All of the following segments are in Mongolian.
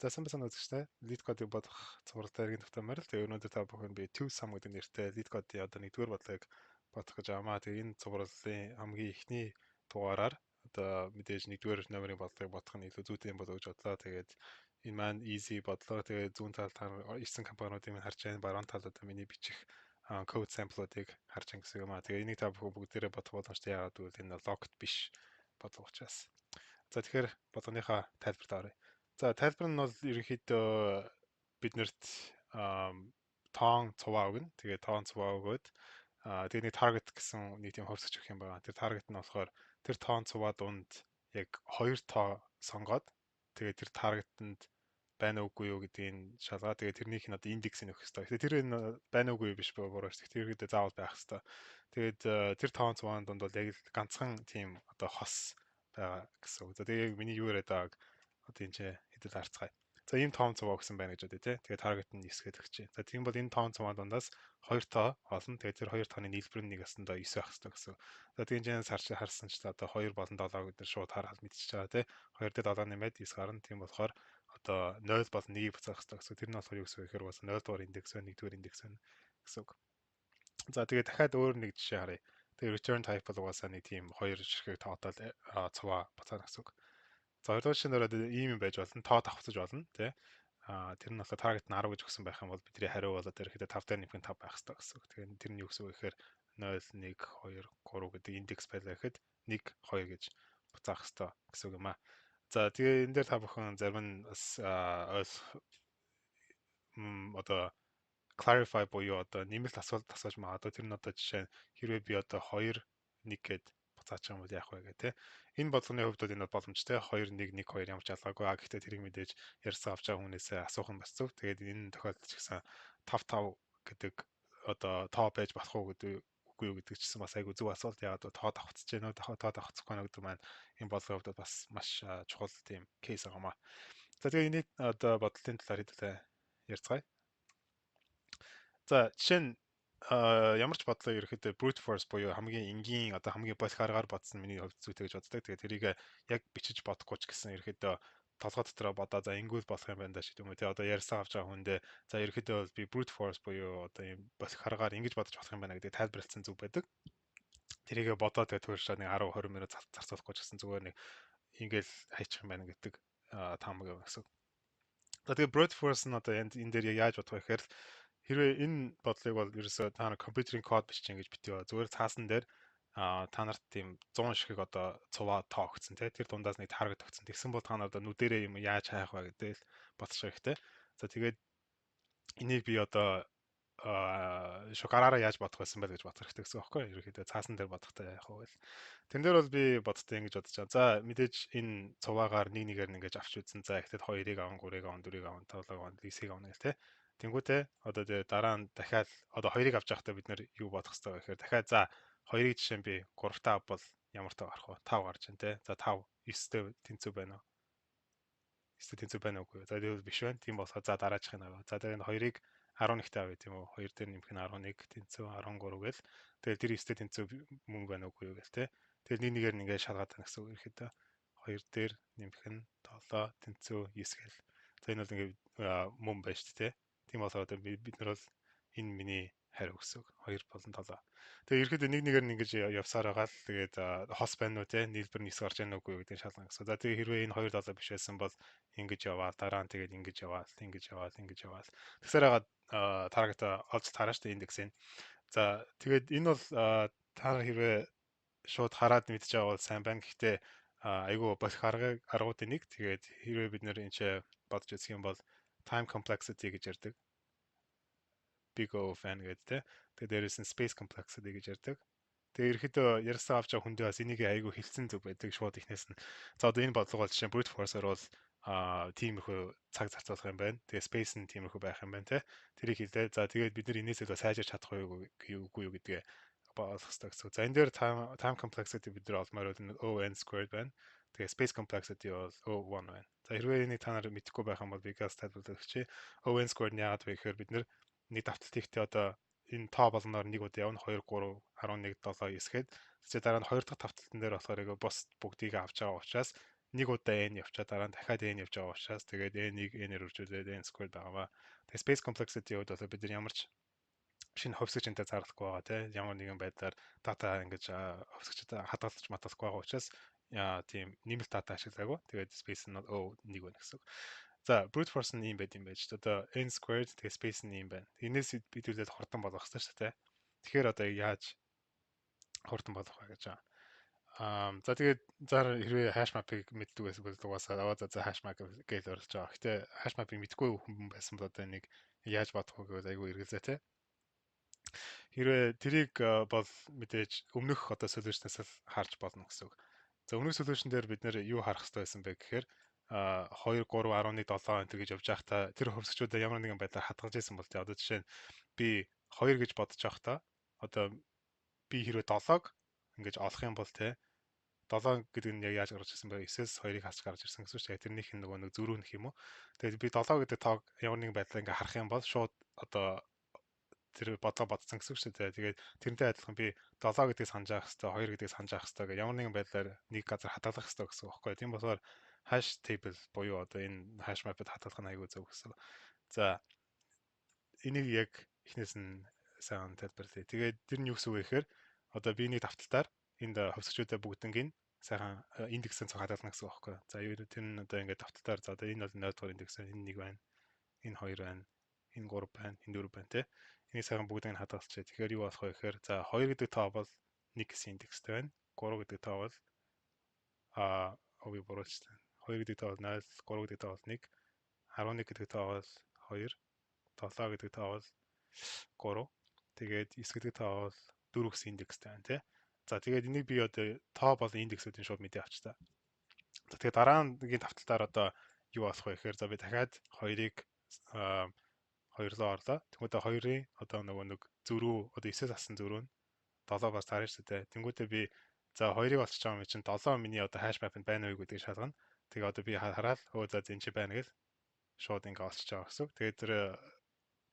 За сайн байна үзэгчтэй. Lead code-ыг бодох цувралтай иргэн тогтоомоор л тэгээ өнөөдөр та бүхэн би 2sum гэдэг нэртэй lead code-ийн одоо нэгдүгээр бодлогыг бодох гэж байна. Тэгээ энэ цувралын хамгийн ихний дугаараар одоо мэдээж нэгдүгээр номерын бодлогыг бодох нь илүү зүйтэй юм болов гэж бодлоо. Тэгээд энэ маань easy бодлого. Тэгээ зүүн талд та ирсэн компаниудыг минь харж байна. Баруун талд одоо миний бичих code sample-уудыг харж байгаа гэсэн юм аа. Тэгээ энийг та бүхэн бүгдээрээ бодох боломжтой. Яагаад гэвэл энэ locked биш бодлого учраас. За тэгэхээр болгоныхаа тайлбарт оръё. За тайлбар нь бол ерөнхийдөө биднэрт тоон цуваа өгнө. Тэгээ тоон цуваа өгөөд тэгээ нэг target гэсэн нэг тийм хувьсгч өгөх юм байна. Тэр target нь болохоор тэр тоон цуваа дунд яг 2 тоо сонгоод тэгээ тэр target-нд байна уугүй юу гэдгийг шалгаа. Тэгээ тэрнийх нь одоо индексийг өгөх хэрэгтэй. Тэгэхээр тэр энэ байна уугүй юу биш буруу шүү. Тэр ихэд заавал байх хэрэгтэй. Тэгээд тэр тоон цуваан дунд бол яг л ганцхан тийм одоо хос байгаа гэсэн үг. За тэгээ миний юу яриад байгааг одоо энэ хэдэл харцгаая. За ийм тоон цуваа өгсөн байна гэж бодъё тий. Тэгээ target нь 9 гэдэг өгч. За тийм бол энэ тоон цуваа дундаас 2 тоо олно. Тэгээ тэр 2 тооны нийлбэр нь нэг ясандаа 9 байх хэрэгтэй гэсэн. За тэгээ энэ харсан ч одоо 2 болон 7 гэдэг шууд хараад мэдчихэж байгаа тий. 2 дээр 7 нэмээд 9 гарна. Тийм болохоор одоо 0 болон 1-ийг буцаах хэрэгтэй гэсэн. Тэр нь болохоор юу гэсэн үг гэхээр бас 0 дугаар индекс байна, 1-р индекс байна гэсэн үг. За тэгээ дахиад өөр нэг жишээ харъя. Тэгээ return type бол угаасаа нэг тийм хоёр ширхэг тоотол цуваа буцаана гэсэн үг. За хоёрдугаар жишээ нь ийм юм байж болно. Тоо давхцаж болно тий. Тэр нь болохоор target нь 10 гэж өгсөн байх юм бол бидний хариу болоод ерөөхдөө 5 дээр нэмэх нь 5 байх хэрэгтэй гэсэн үг. Тэгэхээр тэр нь юу гэсэн үг гэхээр 0 1 2 3 гэдэг индекс байлаа гэхэд 1 2 гэж буцаах хэрэгтэй гэсэн үг юм аа. За тэгээ энэ дээр та бүхэн зарим нь бас одоо clarify буюу одоо нэмэлт асуулт асууж магадгүй. Тэр нь одоо жишээ нь хэрвээ би одоо 2 1 гэд буцаач юм бол яах вэ гэх тээ. Энэ бодлогын хувьд бол энэ боломжтой. 2 1 1 2 ямар ч ялгаагүй. Гэхдээ тэрийг мэдээж ярьсан авч байгаа хүнээсээ асуух нь бас зөв. Тэгээд энэ тохиолдолд ч гэсэн 5 5 гэдэг одоо тоо байж болох уу гэдэг үгүй юу гэдэг чигсэн бас айгүй зөв асуулт. Яагаад гэвэл тоо давхцаж байна уу? Тоо давхцахгүй байна гэдэг маань энэ бодлогын хувьд бас маш чухал тийм кейс байгаа маа. За тэгээд энийг одоо бодлогын талаар хэдүүлээ ярьцгаая. За жишээ нь ямар ч бодлого ерөөхдөө brute force буюу хамгийн энгийн одоо хамгийн болох аргаар бодсон миний хувьд зүйтэй гэж боддог. Тэгээд тэрийг яг бичиж бодохгүй ч гэсэн ерөөхдөө толгой дотроо бодоо за ингүүл болох юм байна да ч гэдэг юм уу. Тэ одоо ярьсан авч байгаа хүндээ за ерөөхдөө бол би brute force буюу одоо ийм болох аргаар ингэж бодож болох юм байна гэдэг тайлбарлалцсан зүг байдаг. Тэрийг бодоо тэгээд тууршаа нэг 10 20 минут зарцуулахгүй ч гэсэн зүгээр нэг ингээл хайчих юм байна гэдэг таамаг юм гэсэн. За тэгээд brute force нь одоо энэ дээр яаж бодох вэ гэхээр хэрвээ энэ бодлыг бол ерөөсөө та нар компьютерийн код бичиж ингэж битгий. Зүгээр цаасан дээр та нарт тийм 100 ширхэг одоо цуваа тоо өгсөн тий. Тэр дундаас нэг таргет өгсөн. Тэгсэн бол та нар одоо нүдэрээ юм яаж хайх вэ гэдэг л бодчих хэрэгтэй. За тэгээд энийг би одоо шокараараа яаж бодох байсан бэ гэж бодох хэрэгтэй гэсэн үг байхгүй юу? Ерөнхийдөө цаасан дээр бодохтой яах вэ? Тэн дээр бол би бодтой ингэж бодож байгаа. За мэдээж энэ цуваагаар нэг нэгээр нь ингэж авч үзэн. За ихтэйд 2-ыг аван, 3-ыг аван, 4-ыг аван, 5-ыг аван, 9-ыг аван гэл тэ. Тэнгүүтээ одоо тэгээ дараа нь дахиад одоо 2-ыг авч байхдаа бид нэр юу бодох хэрэгтэй вэ гэхээр дахиад за 2-ыг жишээ нь би 3-таа авбал ямар таа гарах вэ? 5 гарч байна тэ. За 5 9-тэй тэнцүү байна уу? 9-тэй тэнцүү байна уугүй. За тэгвэл биш байна. Тийм болохоор за дараачихыг аваа. За тэгээ 2-ыг 11-тэй авъя тийм үү? 2 дээр нэмэх нь 11 тэнцүү 13 гээл. Тэгэл тэр 9-тэй тэнцүү мөнгө байна уугүй юу гээл тэ. Тэгэл нэг нэгээр нь ингээд шалгаад тань гэсэн үг ирэхэд 2 дээр нэмэх нь 7 тэнцүү 9 гээл. За энэ бол ингээд мөн байна шүү дээ. Тийм болохоор одоо бид нар бол энэ миний хариу гэсэн үг. 2 болон 7. Тэгээ ерөөхдөө нэг нэгээр нь ингэж явсаар байгаа л тэгээд хос байна уу те нийлбэр нь 9 гарч яана уугүй гэдэг шалгана гэсэн. За тэгээ хэрвээ энэ 2 7 биш байсан бол ингэж яваал дараа нь тэгээд ингэж яваал ингэж яваал ингэж яваал. Тэгсээр хагаад таргет олж тараа штэ индексийн. За тэгээд энэ бол та хэрвээ шууд хараад мэдж байгаа бол сайн байна. Гэхдээ айгүй болох аргуудын нэг. Тэгээд хэрвээ бид нэр энэ бодож үзэх юм бол time complexity гэж ярьдаг. Big O fan гэдэг те. Тэгээд дээрээс нь space complexity гэж ярьдаг. Тэгээ ерөөхдөө ярьсан авч байгаа хүндээ бас энийг айгүй хилцэн зүг байдаг шууд ихнээс нь. За одоо энэ бодлого бол жишээ brute force-оор бол тиймэрхүү цаг зарцуулах юм байна. Тэгээ space нь тиймэрхүү байх юм байна те. Тэрийг хэлээ. За тэгээд бид нар энэсээ сайжирч чадах үгүй юу гэдгээ болох хэрэгтэй гэсэн. За энэ дээр time complexity бид нар олмоор бол O(n) squared байна. Тэгээ space complexity бол O(1) байна. За хэрвээ энийг та нар мэдэхгүй байх юм бол би газ тайлбарлах чи O(n) squared нь яагаад вэ гэхээр бид нар нэг давталт хийхдээ одоо энэ тоо болгоноор нэг удаа явна 2 3 11 7 9 гээд тэгээ дараа нь хоёр дахь давталтан дээр болохоор бос бүгдийг авч байгаа учраас нэг удаа n явчаа дараа нь дахиад n явж байгаа учраас тэгээд n-ийг n-ээр үржүүлээд n squared байгаа. Тэгээд space complexity хувьд бол бид нар ямар ч шинэ хөвсгчөнтэй зарлахгүй байгаа тийм ямар нэгэн байдлаар дата ингэж хөвсгчтэй хадгалж матгалахгүй байгаа учраас тийм нэмэлт дата ашиглаагүй. Тэгээд space нь нэг байна гэсэн. За brute force нь юм байт юм байж. Одоо n squared тэгээд space нь юм байна. Энээс бидүүлээд хурдан болгох хэрэгтэй шүү дээ. Тэгэхээр одоо яаж хурдан болгох вэ гэж байгаа. За тэгээд хэрвээ hash map-ыг мэддэг байсан бол угаасаа за hash map гэж оруулж байгаа. Гэтэ hash map-ыг мэдгүй хүн байсан бол одоо нэг яаж бодох вэ гэвэл айгүй эргэлзээ те. Хэрвээ тэрийг бол мэдээж өмнөх одоо solution-аас л харж болно гэсэн үг. За өмнөх solution дээр бид нэр юу харах хэрэгтэй байсан бэ гэхээр 2 3 11 7 энэ гэж явж байхдаа тэр хөвсгчүүдэд ямар нэгэн байдлаар хадгалж исэн бол тий одоо жишээ нь би 2 гэж бодож байхдаа одоо би хэрвээ 7-ог ингэж олох юм бол тий 7 гэдэг нь яг яаж гарч ирсэн бэ? 9-с 2-ыг хасч гарч ирсэн гэсэн үг чинь тэрнийх нь нөгөө нэг зөрүүнх юм уу. Тэгээд би 7 гэдэг тоог ямар нэгэн байдлаар ингээ харах юм бол шууд одоо тэр бодлого бодсон гэсэн үг шүү дээ. Тэгээд тэрнтэй адилхан би 7 гэдгийг санаж авах хэрэгтэй, 2 гэдгийг санаж авах хэрэгтэй гэх ямар нэгэн байдлаар нэг газар хадгалах хэрэгтэй гэсэн үг байхгүй. Тийм болохоор hash table буюу одоо энэ hash map-д хадгалах нь аягүй зөв гэсэн. За энийг яг эхнээс нь сайн тайлбарлая. Тэгээд тэр нь юу гэсэн үг вэ гэхээр одоо би нэг давталтаар энд хөвсгчүүдэд бүгднийг сайхан индексэн цог хадгална гэсэн үг байхгүй. За тэр нь одоо ингээд давталтаар за одоо энэ бол 0 дугаар индекс, энэ 1 байна, энэ 2 байна, энэ 3 байна, энэ 4 байна те. Энийг сайхан бүгдийг нь хадгалчихъя. Тэгэхээр юу болох вэ гэхээр за 2 гэдэг тоо бол 1 гэсэн индекстэй байна. 3 гэдэг тоо бол овыг буруулчихсан. 2 гэдэг тоо бол 0, 3 гэдэг тоо бол 1, 11 гэдэг тоо бол 2, 7 гэдэг тоо бол 3. Тэгээд 9 гэдэг тоо бол 4 гэсэн индекстэй байна тий. За тэгээд энийг би одоо тоо болон индексүүдийн шууд мэдээ авч та. За тэгээд дараагийн давталтаар одоо юу болох вэ гэхээр за би дахиад 2-ыг 2 руу орлоо. Тэгмүүдээ 2-ын одоо нөгөө нэг зөрүү одоо 9-с асан зөрүү нь 7 бас таарна шүү дээ. Тэнгүүдээ би за 2-ыг олчиж байгаа юм чинь 7 миний одоо hash map-д байна уу гэдгийг шалгана. Тэгээ одоо би хараад өө за энэ чи байна гэл шууд ингээ олчиж байгаа гэсэн. Тэгээд тэр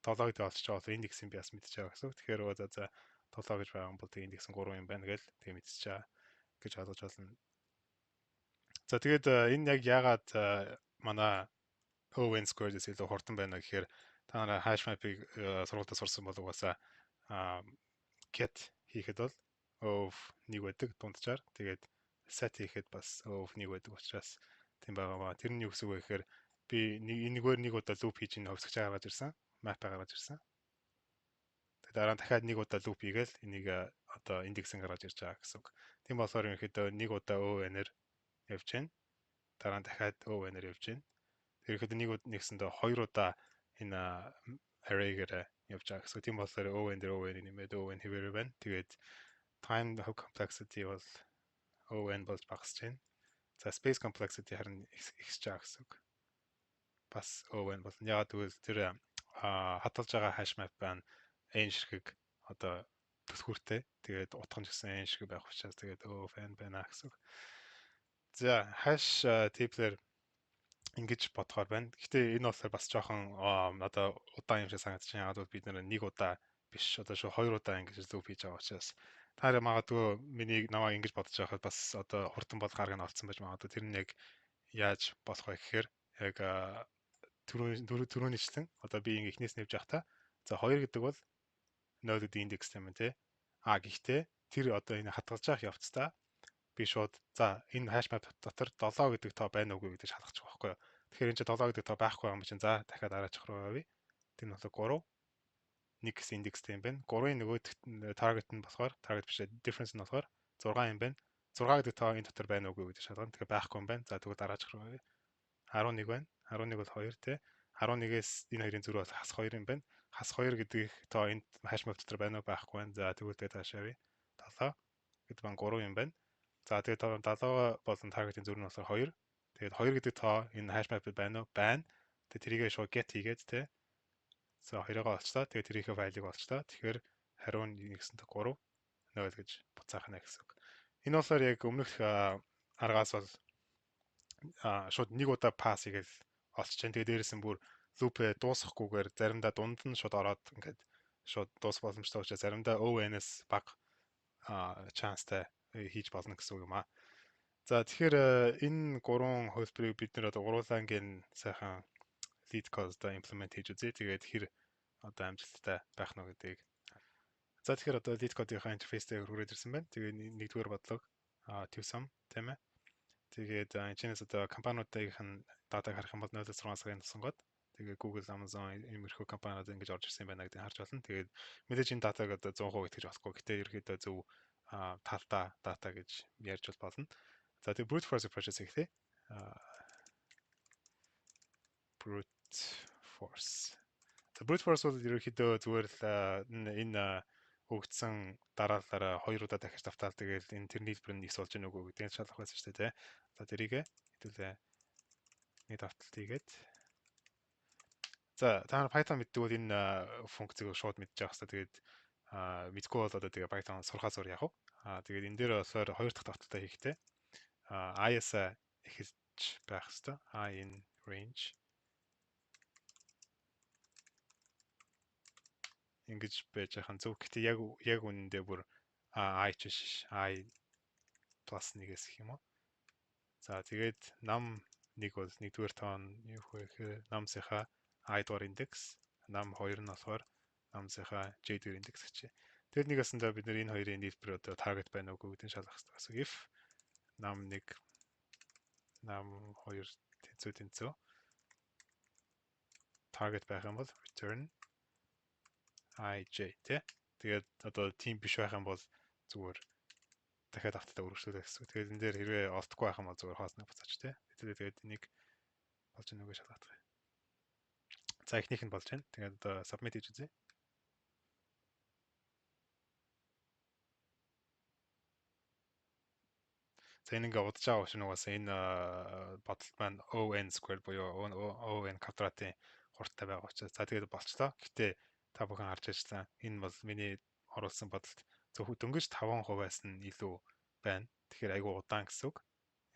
7 гэдэг олчиж байгаа бол индексийг би бас мэдчихэж байгаа гэсэн. Тэгэхээр өө за 7 гэж байгаа юм бол тэгээ индекс нь 3 юм байна гэл тэгээ мэдчихэж байгаа гэж ойлгож байна. За тэгээд энэ яг яагаад манай O(n) squared-ээс илүү хурдан байна гэхээр та нараа hash map-ыг сургуультад сурсан бол угаасаа get хийхэд бол of нэг байдаг дунджаар. Тэгээд set хийхэд бас of нэг байдаг учраас тийм байгаа. Тэр нь юу гэсэн үг вэ гэхээр би нэггээр нэг удаа loop хийж ин хөвсгч гаргаж ирсэн. Map гаргаж ирсэн. Тэгээд дараа нь дахиад нэг удаа loop хийгээл энийг одоо индексийг гаргаж ирж байгаа гэсэн үг. Тийм болохоор ерөнхийдөө нэг удаа O(n)-ээр явж гин. Дараа нь дахиад O(n)-ээр явж гин. Ерөнхийдөө нэгсэндээ 2 удаа энэ array-гээр явж байгаа гэсэн. Тийм болохоор O(n) дээр O(n) нэмээд O(n) хэвээр байна. Тэгээд time complexity бол O(n) болж багасж байна. За space complexity харин ихсэж байгаа гэсэн үг. Бас O(n) болно. Яагаад гэвэл тэр хадгалж байгаа hash map байна n ширхэг одоо төсвөртэй. Тэгээд утга нь гэсэн n ширхэг байх учраас тэгээд O(n) байна гэсэн үг. За hash table-ээр ингэж бодохоор байна. Гэхдээ энэ болохоор бас жоохон одоо удаан юм шиг санагдаж байна. Яг бол бид нэг удаа биш одоо шүү 2 удаа ингэж loop хийж байгаа учраас таараа магадгүй миний намайг ингэж бодож байхад бас одоо хурдан бол гараг нь олцсон байж магадгүй. Тэр нь яг яаж болох вэ гэхээр яг түрүүнийчлэн одоо би ингэ эхнээс нэвж явах та. За 2 гэдэг бол 0 гэдэг индекс юм тий. Гэхдээ тэр одоо энэ хадгалж явах явцдаа би шууд за энэ hash map дотор 7 гэдэг тоо байна уугүй гэдэг шалгачих واخхой. Тэгэхээр энэ чинь 7 гэдэг тоо байхгүй юм чинь за дахиад араачих руу явъя. Тэр нь болохоор 3 1 гэсэн индекстэй юм байна. 3-ын нөгөө target нь болохоор target биш difference нь болохоор 6 юм байна. 6 гэдэг тоо энэ дотор байна уугүй гэдэг шалгана. Тэгэхээр байхгүй юм байна. За тэгвэл дараачих руу явъя. 11 байна. 11 бол 2 тий. 11-ээс энэ хоёрын зөрүү бол хас 2 юм байна. Хас 2 гэдэг тоо энэ hash map дотор байна уу байхгүй байна. За тэгвэл тэгээ таашаа явъя. 7 гэдэг маань 3 юм байна. За тэгээд 70 болон target-ийн зөрүү нь болохоор 2. Тэгээд 2 гэдэг тоо энэ hash map-д байна уу? Байна. Тэгээд тэрийгээ шууд get хийгээд тий. За 2-ыг олчлаа. Тэгээд тэрийнхээ файлыг олчлаа. Тэгэхээр хариу нь нэгсэнтэй 3 0 гэж буцаах нь гэсэн үг. Энэ болохоор яг өмнөх аргаас бол шууд нэг удаа пасс хийгээл олчих чинь. Тэгээд дээрээс нь бүр loop-ээ дуусгахгүйгээр заримдаа дунд нь шууд ороод ингээд шууд дуусах боломжтой учраас заримдаа O(n)-ээс бага чанстай хийж болно гэсэн үг юм аа. За тэгэхээр энэ гурван хөлбөрийг бид нэр одоо уруулаа гин сайхан lead code-да implement хийж үзье. Тэгээд хэр одоо амжилттай байх нь гэдгийг. За тэгэхээр одоо lead code-ийн интерфейстэй хүрээд ирсэн байна. Тэгээд нэгдүгээр бодлого twosome тийм ээ. Тэгээд энэчнээс одоо компаниудын датаг харах юм бол 0-6 сарын тусангууд тэгээд Google, Amazon иймэрхүү компаниуд ингэж орж ирсэн байна гэдгийг харж байна. Тэгээд мэдээж энэ датаг одоо 100% итгэж болохгүй. Гэтэ ерөөдөө зөв талдаа дата гэж ярьж болно. За тэгээд brute force approach гэхтээ brute force. За brute force бол ерөөхдөө зүгээр л энэ өгдсөн дараалалаараа хоёр удаа дахиж давтаал тэгэл энэ тэрний хэлбэр нь ихс болж гэнэ үгүй гэдгийг шалгах байсан шүү дээ. За тэрийг хэдүүлээ нэг давталт хийгээд за та нар Python мэддэг бол энэ функцийг шууд мэдчих байх хэрэгтэй. Тэгээд мэдгүй бол одоо тэгээ Python сурхаа зур яах вэ? Тэгээд энэ дээр болохоор хоёр дахь давталтаа хийхдээ i-аас эхэлж байх хэрэгтэй. I in range ингэж байж хахын зөв. Гэтэ яг үнэндээ бүр i ч биш i plus 1-ээс гэх юм уу. За тэгээд нам нэг бол нэгдүгээр тоон юу вэ гэхээр намсынхаа i дугаар индекс, нам 2 нь болохоор намсынхаа j дугаар индекс гэчээ. Тэгээд нэг ясандаа бид нэр энэ хоёрын нийлбэр одоо target байна уугүй гэдгийг шалгах хэрэгтэй. So if нам 1 нам 2 тэнцүү target байх юм бол return ij тий. Тэгээд одоо team биш байх юм бол зүгээр дахиад авталтаа үргэлжлүүлэх гэсэн. Тэгээд энэ дээр хэрвээ олдохгүй байх юм бол зүгээр хоосныг буцаач тий. Тэгээд энийг болж байгаа нүгэ шалгах. За эхнийх нь болж байна. Тэгээд одоо submit хийж үзье. За энэ ингээ удаж байгаа учраас угаасаа энэ бодолт маань ON squared буюу ON квадратын хурдтай байгаа учраас за тэгээд болчлоо. Гэтэ та бүхэн харж ажилласан энэ бол миний оруулсан бодолт зөвхөн дөнгөж 5% нь илүү байна. Тэгэхээр айгүй удаан гэсэн үг.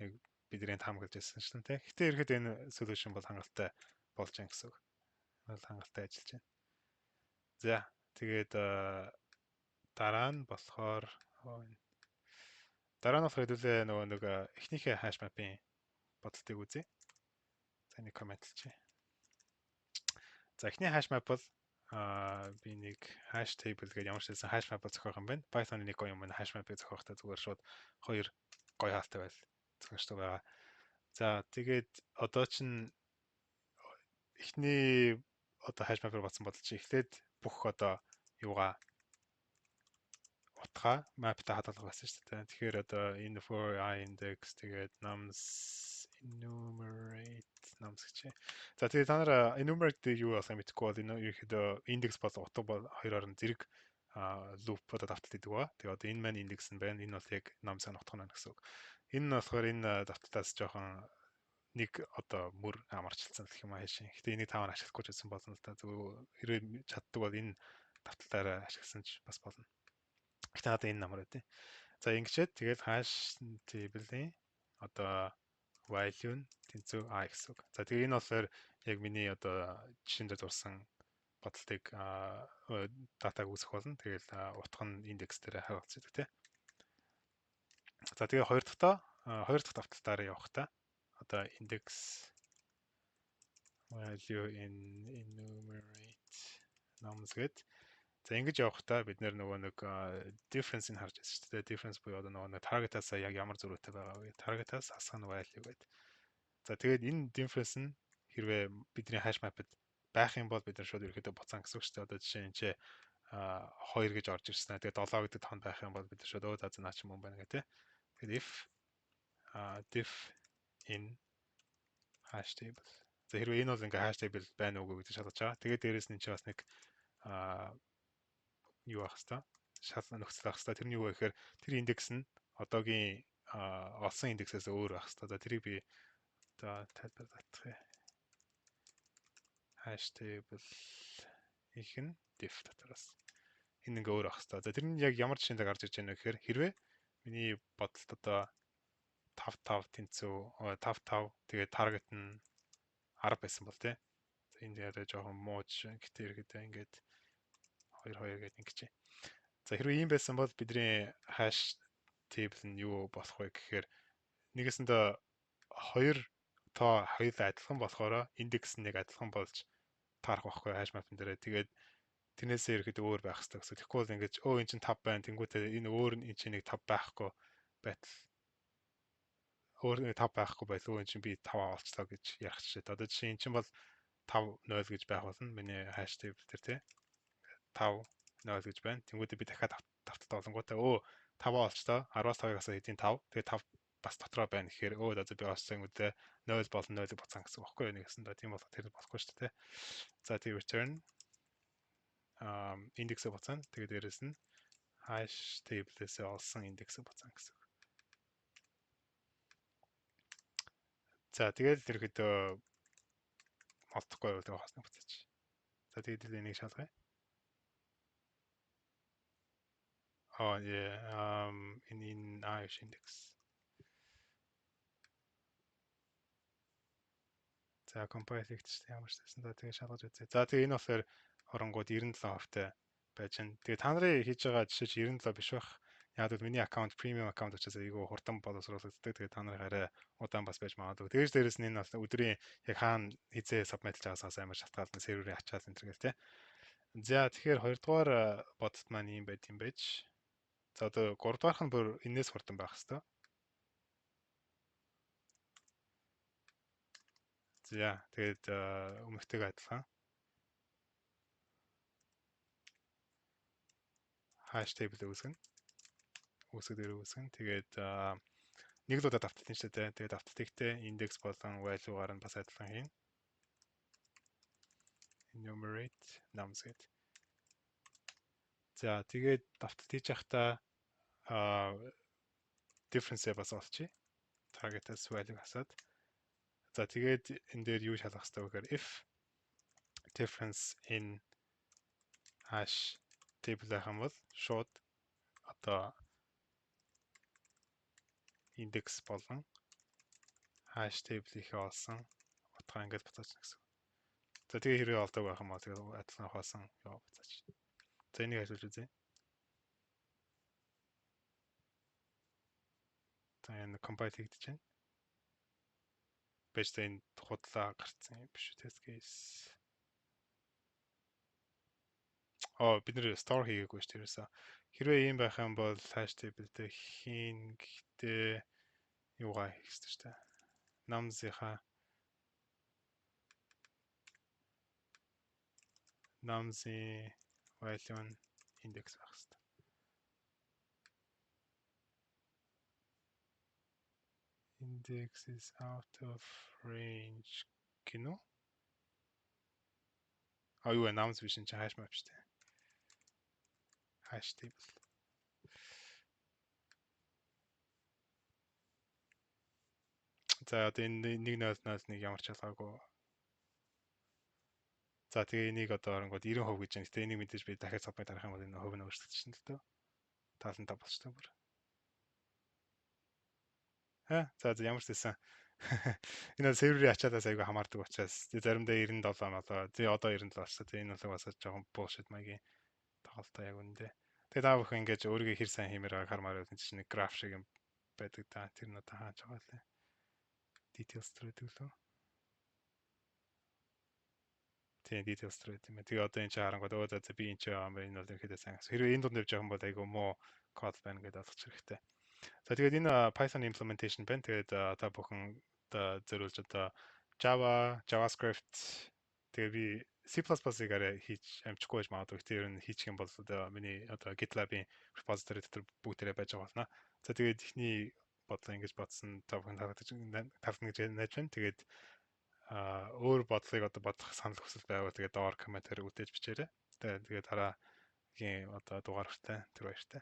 Яг бидний таамаглаж байсан шүү дээ. Гэтэ ерхэд энэ solution бол хангалттай болж байна гэсэн үг. Бол хангалттай ажиллаж байна. За тэгээд дараа нь болохоор дараа нь болохоор хэдүүлээ нөгөө нэг эхнийхээ hash map-ийн бодолтыг үзье. За нэг комент хийчихье. За эхний hash map бол би нэг hash table гэж ямар ч хэлсэн hash map зохиох юм байна. Python-ы нэг гоё юм байна. Hash map-ыг зохиохдоо зүгээр шууд хоёр гоё хаалтай байл зохиожтой байгаа. За тэгээд одоо чинь эхний одоо hash map-ыг батсан бодол чи эхлээд бүх одоо юугаа утгаа map-та хадгалах байсан шүү дээ. Тэгэхээр одоо энэ for I index тэгээд nums enumerate nums гэж. За тэгээд та нар enumerate юу болохыг мэдэхгүй бол энэ ерөөхдөө index бол утга бол хоёроор нь зэрэг loop одоо давталт гэдэг ба. Тэгээд одоо энэ маань index нь байна. Энэ бол яг nums-ын утга нь гэсэн үг. Энэ нь болохоор энэ давталтаас жоохон нэг одоо мөр амарчилсан гэх юм аашийн. Гэтэ энийг таавар ашиглахгүй ч гэсэн болно л да. Зөв хэрэг чаддаг бол энэ давталтаараа ашигласан ч бас болно. Гэтэ надад энэ намар байдیں۔ За ингэчээд тэгээд hash table-ийн одоо value нь тэнцүү i гэсэн үг. За тэгээд энэ болохоор яг миний одоо жишээнд дурсан бодолтыг датаг үүсгэх болно. Тэгээд утга нь индекс дээр харуулцдаг тий. За тэгээд хоёр дахь давталтаараа явах та. Одоо index value in enumerate nums гээд за ингэж явахдаа бид нөгөө нэг difference-ийг харж байсан шүү дээ. Difference буюу одоо нөгөө target-аас яг ямар зөрүүтэй байгаа вэ? Target-аас асах нь value гэдэг. За тэгээд энэ difference нь хэрвээ бидний hash map-д байх юм бол бид нар шууд ерөөдөө буцаан гэсэн үг шүү дээ. Одоо жишээ нь 2 гэж орж ирсэн. Тэгээд 7 гэдэг тоон байх юм бол бид нар шууд өө заа наа ч юм байна гэх тээ. Тэгээд if diff in hash table. За хэрвээ энэ бол ингээ hash table байна уугүй гэдэг шалгаж байгаа. Тэгээд дээрэс нь чи бас нэг юу ах хэвээр шалгах нөхцөл ах хэвээр тэрний юу вэ гэхээр тэр индекс нь одоогийн олсон индексээс өөр ах хэвээр. За тэрийг би одоо тайлбарлах юм. Hash table их нь diff дотроос энэ ингээ өөр ах хэвээр. За тэр нь яг ямар жишээнд гарч ирж байна вэ гэхээр хэрвээ миний бодолт одоо 5 тэнцүү 5 тэгээд target нь 10 байсан бол тий. Энд яриа жоохон мууж гэтээ ирэхэд ингээд 2 гэдэг ингэж. За хэрвээ ийм байсан бол бидний hash table нь юу болох вэ гэхээр нэгэсэндээ хоёр тоо хоёулаа адилхан болохоор индекс нь яг адилхан болж таарах байхгүй хайш мапн дээр. Тэгээд тэрнээсээ ирэхэд өөр байх хэрэгтэй гэсэн. Тэгэхгүй бол ингэж өө эн чинь 5 байна. Тэнгүүтээ энэ өөр эн чинь нэг 5 байхгүй байтал өөр нэг 5 байхгүй байлгүй эн чинь би 5 олцлоо гэж ярих чишээ. Одоо жишээ эн чинь бол 5-0 гэж байх болно. Миний хайш тейбл дээр тий. 5-0 гэж байна. Тэнгүүдээ би дахиад давталт олонгуудаа өө 5 олчлоо. 10-аас 2-аас хэдийн 5. Тэгээд 5 бас дотроо байна гэхээр өө одоо би олсон үедээ 0 болон 0-ыг буцаан гэсэн багхгүй юу нэгсэн да. Тийм бол тэр болохгүй шүү дээ. За тийм return индексээ буцаана. Тэгээд дээрэс нь hash table-ээс олсон индексээ буцаана гэсэн. За тэгээд ерөөдөө олдохгүй юу тэгээ хосноо буцаач. За тэгээд энийг шалгая. Oh yeah, in Irish index. За compile хийгдчихсэн ямар ч байсан. За тэгээ шалгаж үзье. За тэгээ энэ болохоор оронгууд 97% байж байна. Тэгээ та нарын хийж байгаа жишээ чи 97 биш байх. Яг л миний аккаунт премиум аккаунт учраас айгүй хурдан боловсруулагддаг. Тэгээ та нарын арай удаан бас байж магадгүй. Тэгэж дээрэс нь энэ бол өдрийн яг хаана хизээ сабмитлж байгаагаас амар шалтгаална серверийн ачаал энэ төр гэл те. За тэгэхээр хоёрдугаар бодолт маань юм байт юм байж. За одоо гуравдугаарх нь бүр энэс хурдан байх хэвээр. За тэгээд өмнөхтэйг адилхан. Hash table үүсгэн. Үүсгэн. Тэгээд нэг л удаа давталтын ч дээ. Тэгээд давталтынхтэй индекс болон value-гаар нь бас адилхан хийн. Enumerate nums гэдэг. За тэгээд давталт хийж явахдаа difference-ээ бас олчихъя. Target-аас value хасаад. За тэгээд энэ дээр юу шалгах хэрэгтэй вэ гэхээр if difference in hash table хам бол шууд одоо индекс болон hash table-ийнхээ олсон утгаа ингээд буцаачна гэсэн. За тэгээ хэрэг олдог байх юм аа тэгээ адилхан хоосон яа буцаач. За энийг ажиллаж үзье. За энэ compile хийгдэж байна. Бэж та энэ худлаа гарцсан юм биш үү test case. Бид нэр store хийгээгүй шүү дээ ерөөсөө. Хэрвээ ийм байх юм бол hash table дээр хийн гэхдээ юугаа хийх хэрэгтэй шүү дээ. Nums-ийнхаа nums-ийн value нь индекс байх хэрэгтэй. Index is out of range гинөө. Юу вэ? Nums биш энэ hash map шүү дээ. Hash table. За одоо энэ 1.0.1 ямар ч ялгаагүй. За тэгээ энийг одоо оронгууд 90% гэж байна. Гэтэ энийг мэдээж би дахиад сабмит харах юм бол энэ хувь нь өөрчлөгдчихнэ л дөө. 75 болчихсон бүр. За ямар ч байсан. Энэ серверийн ачаалаас айгүй хамаардаг учраас заримдаа 97 болоо. Одоо 97 болчихсон. Энэ бол бас жоохон bullshit маягийн тоглолтоо яг үндэ. Тэгээ та бүхэн ингэж өөрийгөө хэр сайн хиймээр байгааг хармаар байна чинь нэг граф шиг юм байдаг да. Тэр нь одоо хааж байгаа лээ. Details төрөдөг лөө. Тийм details төрөд юм. Тэгээ одоо энэ чинь харангууд өө за би энэ чинь юм байна. Энэ бол ихэд сайн. Хэрвээ энэ дунд явж байгаа юм бол айгүй муу код байна гэдээ ойлгох хэрэгтэй. За тэгээд энэ Python implementation байна. Тэгээд та бүхэн зориулж одоо Java, JavaScript тэгээд би C++-ыг арай хийж амжихгүй байж магадгүй. Тэр нь хийчих юм бол одоо миний одоо GitLab-ийн repository дотор бүгдээрээ байж байгаа болно. За тэгээд эхний бодлоо ингэж бодсон та бүхэн тавтна гэж найж байна. Тэгээд өөр бодлыг одоо бодох санал хүсэл байвал тэгээд доор комментээр үлдээж бичээрэй. Тэгээд дараагийн одоо дугаар хүртэл тэр баяртай.